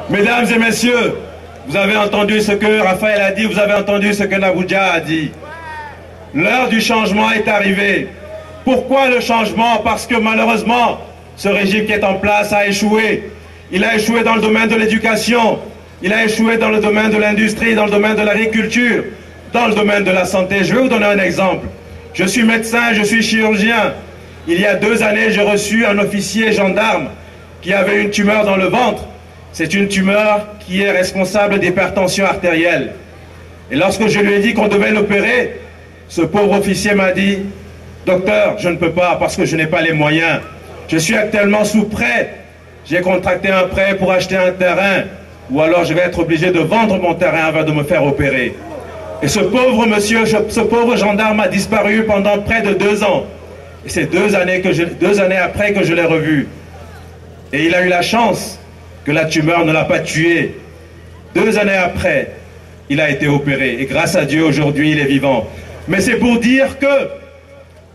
Mesdames et messieurs, vous avez entendu ce que Raphaël a dit, vous avez entendu ce que Naboudia a dit. L'heure du changement est arrivée. Pourquoi le changement? Parce que malheureusement, ce régime qui est en place a échoué. Il a échoué dans le domaine de l'éducation, il a échoué dans le domaine de l'industrie, dans le domaine de l'agriculture, dans le domaine de la santé. Je vais vous donner un exemple. Je suis médecin, je suis chirurgien. Il y a 2 années, j'ai reçu un officier gendarme qui avait une tumeur dans le ventre. C'est une tumeur qui est responsable d'hypertension artérielle. Et lorsque je lui ai dit qu'on devait l'opérer, ce pauvre officier m'a dit « Docteur, je ne peux pas parce que je n'ai pas les moyens. Je suis actuellement sous prêt. J'ai contracté un prêt pour acheter un terrain. Ou alors je vais être obligé de vendre mon terrain avant de me faire opérer. » Et ce pauvre monsieur, ce pauvre gendarme a disparu pendant près de 2 ans. Et c'est 2 années après que je l'ai revu. Et il a eu la chance que la tumeur ne l'a pas tué. 2 années après, il a été opéré. Et grâce à Dieu, aujourd'hui, il est vivant. Mais c'est pour dire que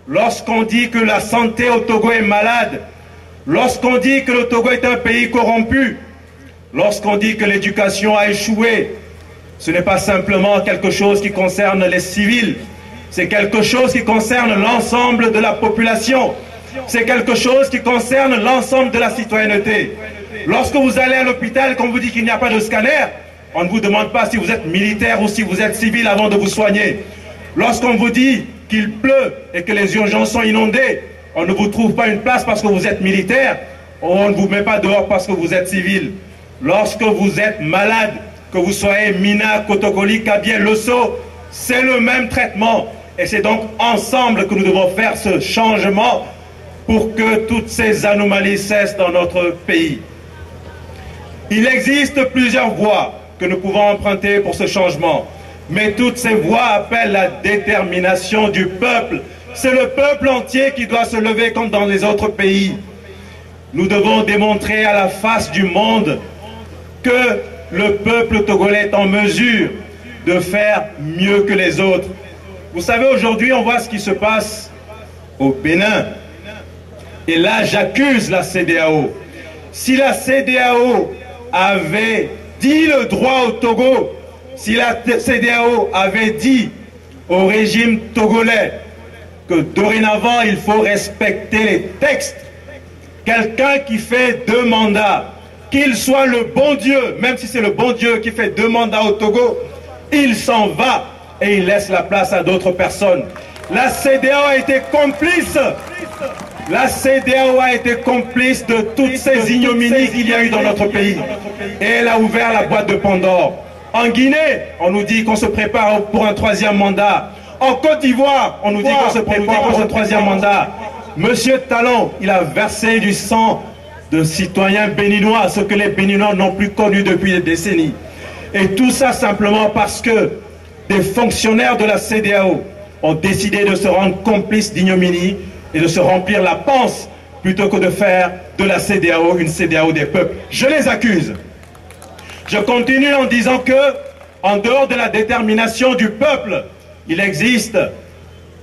lorsqu'on dit que la santé au Togo est malade, lorsqu'on dit que le Togo est un pays corrompu, lorsqu'on dit que l'éducation a échoué, ce n'est pas simplement quelque chose qui concerne les civils, c'est quelque chose qui concerne l'ensemble de la population, c'est quelque chose qui concerne l'ensemble de la citoyenneté. Lorsque vous allez à l'hôpital et qu'on vous dit qu'il n'y a pas de scanner, on ne vous demande pas si vous êtes militaire ou si vous êtes civil avant de vous soigner. Lorsqu'on vous dit qu'il pleut et que les urgences sont inondées, on ne vous trouve pas une place parce que vous êtes militaire, on ne vous met pas dehors parce que vous êtes civil. Lorsque vous êtes malade, que vous soyez Mina, Kotokoli, Kabie, Losso, c'est le même traitement. Et c'est donc ensemble que nous devons faire ce changement pour que toutes ces anomalies cessent dans notre pays. Il existe plusieurs voies que nous pouvons emprunter pour ce changement. Mais toutes ces voies appellent la détermination du peuple. C'est le peuple entier qui doit se lever comme dans les autres pays. Nous devons démontrer à la face du monde que le peuple togolais est en mesure de faire mieux que les autres. Vous savez, aujourd'hui, on voit ce qui se passe au Bénin. Et là, j'accuse la CEDEAO. Si la CEDEAO avait dit le droit au Togo, si la CEDEAO avait dit au régime togolais que dorénavant, il faut respecter les textes, quelqu'un qui fait 2 mandats, qu'il soit le bon Dieu, même si c'est le bon Dieu qui fait 2 mandats au Togo, il s'en va et il laisse la place à d'autres personnes. La CEDEAO a été complice. La CEDEAO a été complice de toutes ces ignominies qu'il y a eu dans notre pays. Et elle a ouvert la boîte de Pandore. En Guinée, on nous dit qu'on se prépare pour un 3e mandat. En Côte d'Ivoire, on nous dit qu'on se prépare pour un 3e mandat. Monsieur Talon, il a versé du sang de citoyens béninois, ce que les Béninois n'ont plus connu depuis des décennies. Et tout ça simplement parce que des fonctionnaires de la CEDEAO ont décidé de se rendre complices d'ignominie et de se remplir la panse plutôt que de faire de la CEDEAO une CEDEAO des peuples. Je les accuse. Je continue en disant que, en dehors de la détermination du peuple, il existe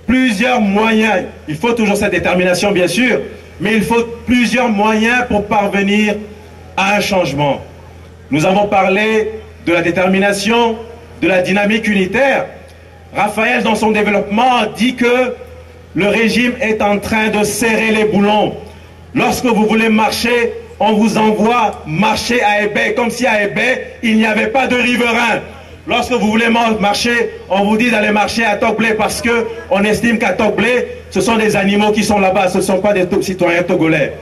plusieurs moyens. Il faut toujours cette détermination, bien sûr, mais il faut plusieurs moyens pour parvenir à un changement. Nous avons parlé de la détermination, de la dynamique unitaire. Raphaël, dans son développement, dit que le régime est en train de serrer les boulons. Lorsque vous voulez marcher, on vous envoie marcher à Ebé, comme si à Ebé, il n'y avait pas de riverains. Lorsque vous voulez marcher, on vous dit d'aller marcher à Togblé parce qu'on estime qu'à Togblé, ce sont des animaux qui sont là-bas, ce ne sont pas des citoyens togolais.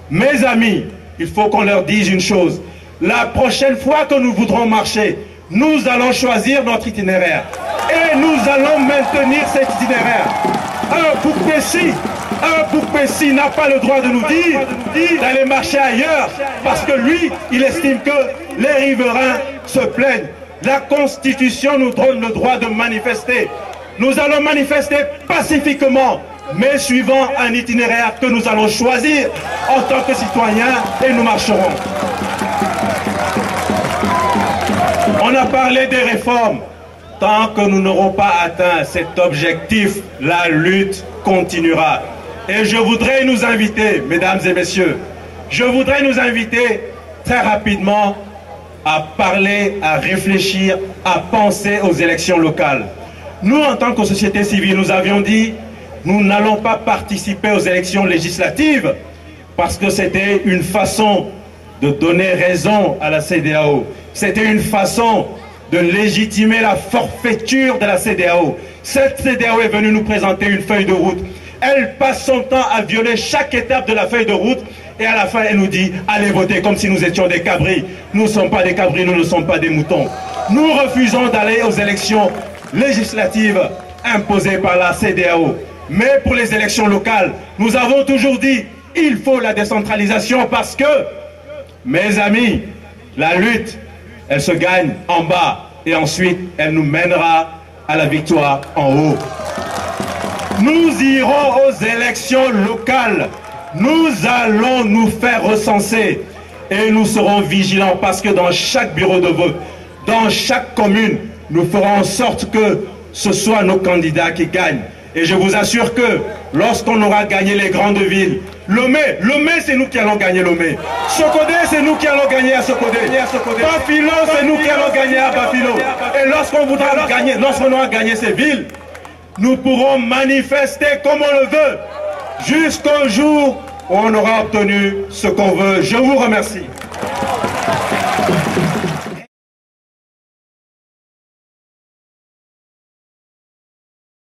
Mes amis, il faut qu'on leur dise une chose. La prochaine fois que nous voudrons marcher, nous allons choisir notre itinéraire. Et nous allons maintenir cet itinéraire. Un Boukpessi n'a pas le droit de nous dire d'aller marcher ailleurs parce que lui, il estime que les riverains se plaignent. La Constitution nous donne le droit de manifester. Nous allons manifester pacifiquement, mais suivant un itinéraire que nous allons choisir en tant que citoyens et nous marcherons. On a parlé des réformes. Tant que nous n'aurons pas atteint cet objectif, la lutte continuera. Et je voudrais nous inviter, mesdames et messieurs, je voudrais nous inviter très rapidement à parler, à réfléchir, à penser aux élections locales. Nous, en tant que société civile, nous avions dit, nous n'allons pas participer aux élections législatives parce que c'était une façon de donner raison à la CEDEAO. C'était une façon de légitimer la forfaiture de la CEDEAO. Cette CEDEAO est venue nous présenter une feuille de route. Elle passe son temps à violer chaque étape de la feuille de route et à la fin elle nous dit allez voter comme si nous étions des cabris. Nous ne sommes pas des cabris, nous ne sommes pas des moutons. Nous refusons d'aller aux élections législatives imposées par la CEDEAO. Mais pour les élections locales, nous avons toujours dit il faut la décentralisation parce que, mes amis, la lutte, elle se gagne en bas et ensuite elle nous mènera à la victoire en haut. Nous irons aux élections locales. Nous allons nous faire recenser et nous serons vigilants parce que dans chaque bureau de vote, dans chaque commune, nous ferons en sorte que ce soit nos candidats qui gagnent. Et je vous assure que lorsqu'on aura gagné les grandes villes, Lomé, c'est nous qui allons gagner Lomé. Sokodé, c'est nous qui allons gagner à Sokodé. Bafilo, c'est nous qui allons gagner à Bafilo. Et lorsqu'on aura gagné ces villes, nous pourrons manifester comme on le veut, jusqu'au jour où on aura obtenu ce qu'on veut. Je vous remercie.